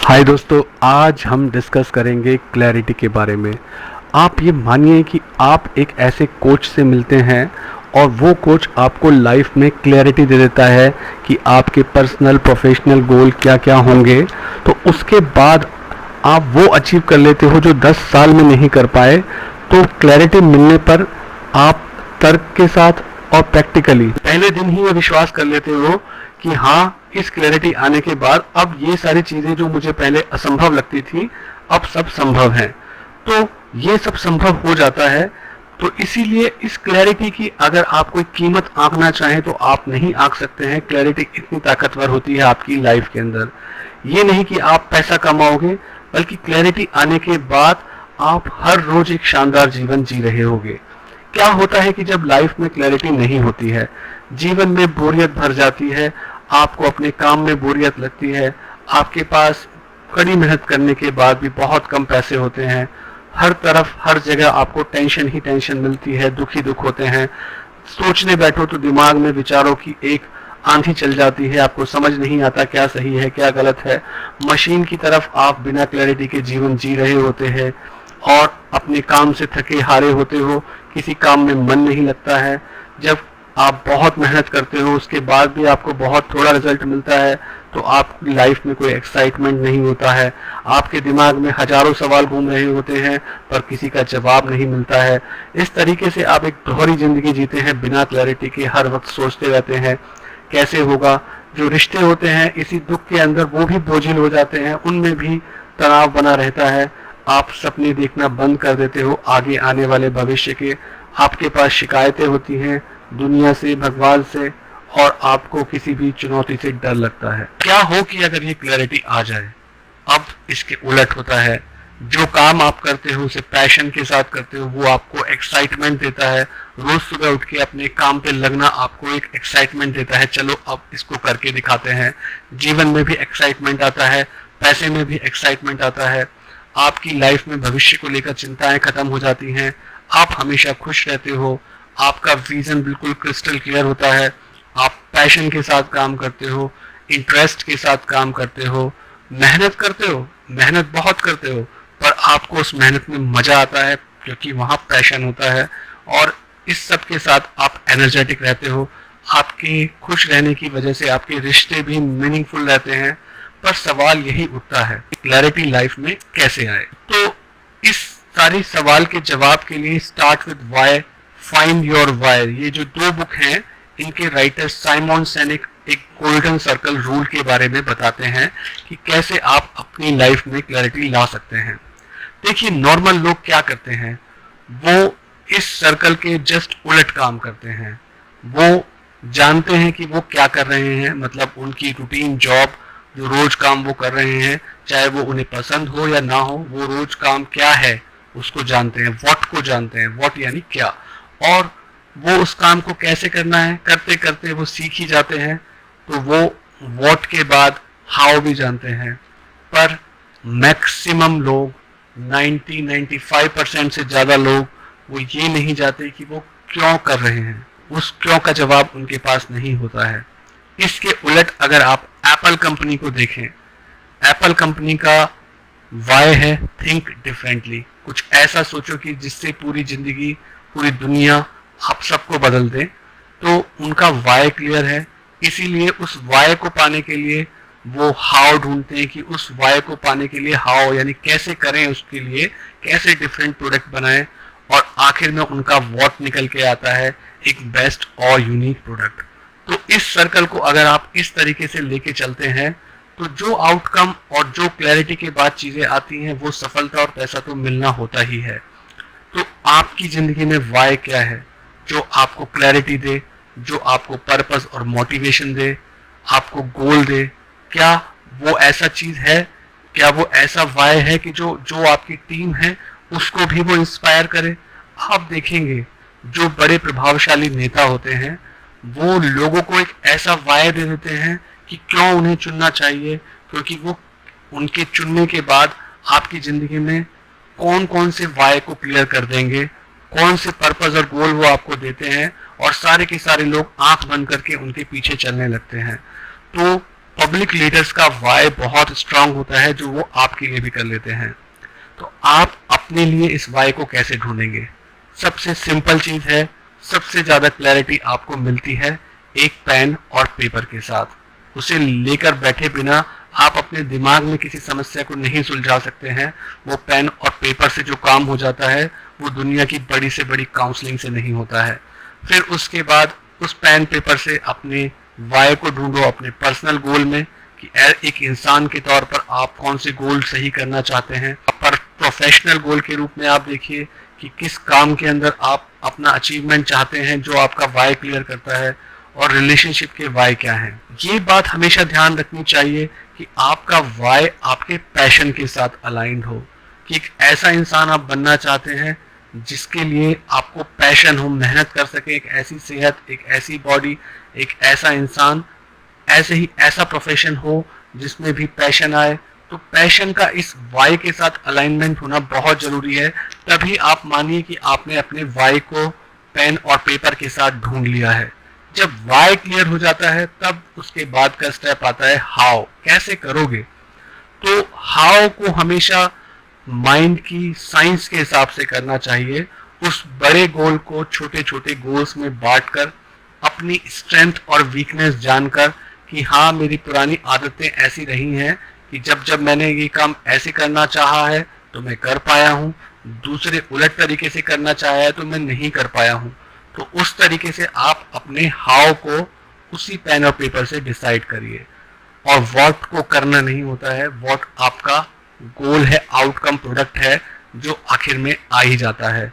हाय दोस्तों, आज हम डिस्कस करेंगे क्लैरिटी के बारे में। आप ये मानिए कि आप एक ऐसे कोच से मिलते हैं और वो कोच आपको लाइफ में क्लैरिटी दे देता है कि आपके पर्सनल प्रोफेशनल गोल क्या क्या होंगे। तो उसके बाद आप वो अचीव कर लेते हो जो 10 साल में नहीं कर पाए। तो क्लैरिटी मिलने पर आप तर्क के साथ और प्रैक्टिकली पहले दिन ही ये विश्वास कर लेते हो कि हाँ, इस क्लैरिटी आने के बाद अब ये सारी चीजें जो मुझे पहले असंभव लगती थी अब सब संभव है। तो ये सब संभव हो जाता है। तो इसीलिए इस क्लैरिटी की अगर आप कोई कीमत आंकना चाहें तो आप नहीं आंक सकते हैं। क्लैरिटी इतनी ताकतवर होती है आपकी लाइफ के अंदर। ये नहीं कि आप पैसा कमाओगे, बल्कि क्लैरिटी आने के बाद आप हर रोज एक शानदार जीवन जी रहे होगे। क्या होता है कि जब लाइफ में क्लैरिटी नहीं होती है, जीवन में बोरियत भर जाती है, आपको अपने काम में बोरियत लगती है, आपके पास कड़ी मेहनत करने के बाद भी बहुत कम पैसे होते हैं, हर तरफ हर जगह आपको टेंशन ही टेंशन मिलती है, दुख ही दुख होते हैं, सोचने बैठो तो दिमाग में विचारों की एक आंधी चल जाती है, आपको समझ नहीं आता क्या सही है क्या गलत है। मशीन की तरफ आप बिना क्लैरिटी के जीवन जी रहे होते हैं और अपने काम से थके हारे होते हो, किसी काम में मन नहीं लगता है। जब आप बहुत मेहनत करते हो उसके बाद भी आपको बहुत थोड़ा रिजल्ट मिलता है तो आपकी लाइफ में कोई एक्साइटमेंट नहीं होता है। आपके दिमाग में हजारों सवाल घूम रहे होते हैं पर किसी का जवाब नहीं मिलता है। इस तरीके से आप एक दोहरी जिंदगी जीते हैं बिना क्लैरिटी के, हर वक्त सोचते रहते हैं कैसे होगा। जो रिश्ते होते हैं इसी दुख के अंदर वो भी बोझिल हो जाते हैं, उनमें भी तनाव बना रहता है। आप सपने देखना बंद कर देते हो आगे आने वाले भविष्य के। आपके पास शिकायतें होती हैं दुनिया से, भगवान से, और आपको किसी भी चुनौती से डर लगता है। क्या हो कि अगर ये क्लैरिटी आ जाए? अब इसके उलट होता है। जो काम आप करते हो उसे पैशन के साथ करते हो, वो आपको एक्साइटमेंट देता है। रोज सुबह उठ के अपने काम पे लगना आपको एक एक्साइटमेंट देता है, चलो अब इसको करके दिखाते हैं। जीवन में भी एक्साइटमेंट आता है, पैसे में भी एक्साइटमेंट आता है। आपकी लाइफ में भविष्य को लेकर चिंताएं खत्म हो जाती हैं, आप हमेशा खुश रहते हो, आपका विजन बिल्कुल क्रिस्टल क्लियर होता है, आप पैशन के साथ काम करते हो, इंटरेस्ट के साथ काम करते हो, मेहनत करते हो, मेहनत बहुत करते हो, पर आपको उस मेहनत में मजा आता है क्योंकि वहां पैशन होता है। और इस सब के साथ आप एनर्जेटिक रहते हो। आपके खुश रहने की वजह से आपके रिश्ते भी मीनिंगफुल रहते हैं। पर सवाल यही उठता है क्लैरिटी लाइफ में कैसे आए? तो इस सारी सवाल के जवाब के लिए start with why, find your why, ये जो दो बुक हैं इनके राइटर साइमन सिनेक एक गोल्डन सर्कल रूल के बारे में बताते हैं कि कैसे आप अपनी लाइफ में क्लैरिटी ला सकते हैं। देखिए, नॉर्मल लोग क्या करते हैं, वो इस सर्कल के जस्ट उलट काम करते हैं। वो जानते हैं कि वो क्या कर रहे हैं, मतलब उनकी रूटीन जॉब, जो रोज काम वो कर रहे हैं, चाहे वो उन्हें पसंद हो या ना हो, वो रोज काम क्या है उसको जानते हैं, व्हाट को जानते हैं, व्हाट यानी क्या, और वो उस काम को कैसे करना है करते करते वो सीख ही जाते हैं। तो वो व्हाट के बाद हाउ भी जानते हैं। पर मैक्सिमम लोग 90-95% से ज्यादा लोग वो ये नहीं जानते कि वो क्यों कर रहे हैं, उस क्यों का जवाब उनके पास नहीं होता है। इसके उलट अगर आप एप्पल कंपनी को देखें, एप्पल कंपनी का वाई है थिंक डिफरेंटली, कुछ ऐसा सोचो कि जिससे पूरी जिंदगी, पूरी दुनिया आप सबको बदल दे। तो उनका वाई क्लियर है, इसीलिए उस वाई को पाने के लिए वो हाउ ढूंढते हैं कि उस वाई को पाने के लिए हाउ यानी कैसे करें, उसके लिए कैसे डिफरेंट प्रोडक्ट बनाएं, और आखिर में उनका व्हाट निकल के आता है, एक बेस्ट और यूनिक प्रोडक्ट। तो इस सर्कल को अगर आप इस तरीके से लेके चलते हैं तो जो आउटकम और जो क्लैरिटी के बाद चीजें आती हैं वो सफलता और पैसा तो मिलना होता ही है। तो आपकी जिंदगी में वाई क्या है जो आपको क्लैरिटी दे, जो आपको पर्पस और मोटिवेशन दे, आपको गोल दे? क्या वो ऐसा चीज है, क्या वो ऐसा वाई है कि जो जो आपकी टीम है उसको भी वो इंस्पायर करे? आप देखेंगे जो बड़े प्रभावशाली नेता होते हैं वो लोगों को एक ऐसा वाई दे देते हैं कि क्यों उन्हें चुनना चाहिए, क्योंकि वो उनके चुनने के बाद आपकी जिंदगी में कौन कौन से वाई को क्लियर कर देंगे, कौन से पर्पस और गोल वो आपको देते हैं, और सारे के सारे लोग आंख बंद करके उनके पीछे चलने लगते हैं। तो पब्लिक लीडर्स का वाई बहुत स्ट्रांग होता है जो वो आपके लिए भी कर लेते हैं। तो आप अपने लिए इस वाई को कैसे ढूंढेंगे? सबसे सिंपल चीज है, सबसे ज्यादा क्लैरिटी आपको मिलती है एक पेन और पेपर के साथ। उसे लेकर बैठे बिना आप अपने दिमाग में किसी समस्या को नहीं सुलझा सकते हैं। वो पेन और पेपर से जो काम हो जाता है वो दुनिया की बड़ी से बड़ी काउंसलिंग से नहीं होता है। फिर उसके बाद उस पेन पेपर से अपने वाई को ढूंढो अपने पर्सनल गोल में कि एक इंसान के तौर पर आप कौन से गोल सही करना चाहते हैं। पर प्रोफेशनल गोल के रूप में आप देखिए कि किस काम के अंदर आप अपना अचीवमेंट चाहते हैं जो आपका वाई क्लियर करता है, और रिलेशनशिप के वाई क्या है। ये बात हमेशा ध्यान रखनी चाहिए कि आपका वाई आपके पैशन के साथ अलाइंड हो, कि एक ऐसा इंसान आप बनना चाहते हैं जिसके लिए आपको पैशन हो, मेहनत कर सके, एक ऐसी सेहत, एक ऐसी बॉडी, एक ऐसा इंसान, ऐसे ही ऐसा प्रोफेशन हो जिसमें भी पैशन आए। तो पैशन का इस वाई के साथ अलाइनमेंट होना बहुत जरूरी है। तभी आप मानिए कि आपने अपने वाई को पेन और पेपर के साथ ढूंढ लिया है। जब वाई क्लियर हो जाता है तब उसके बाद का स्टेप आता है हाउ, कैसे करोगे। तो हाउ को हमेशा माइंड की साइंस के हिसाब से करना चाहिए। उस बड़े गोल को छोटे छोटे गोल्स में बांटकर अपनी स्ट्रेंथ और वीकनेस जानकर कि हाँ मेरी पुरानी आदतें ऐसी रही हैं कि जब जब मैंने ये काम ऐसे करना चाहा है तो मैं कर पाया हूँ, दूसरे उलट तरीके से करना चाहा है तो मैं नहीं कर पाया हूँ। तो उस तरीके से आप अपने हाउ को उसी पेन और पेपर से डिसाइड करिए। और व्हाट को करना नहीं होता है, व्हाट आपका गोल है, आउटकम प्रोडक्ट है जो आखिर में आ ही जाता है।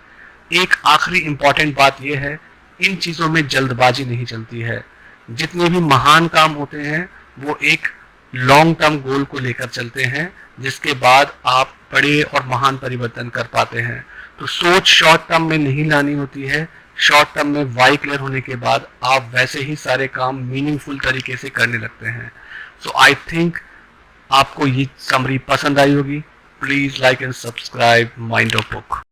एक आखिरी इंपॉर्टेंट बात यह है, इन चीज़ों में जल्दबाजी नहीं चलती है। जितने भी महान काम होते हैं वो एक लॉन्ग टर्म गोल को लेकर चलते हैं जिसके बाद आप बड़े और महान परिवर्तन कर पाते हैं। तो सोच शॉर्ट टर्म में नहीं लानी होती है। शॉर्ट टर्म में वाई क्लियर होने के बाद आप वैसे ही सारे काम मीनिंगफुल तरीके से करने लगते हैं। सो आई थिंक आपको ये समरी पसंद आई होगी। Please like and subscribe mind of book.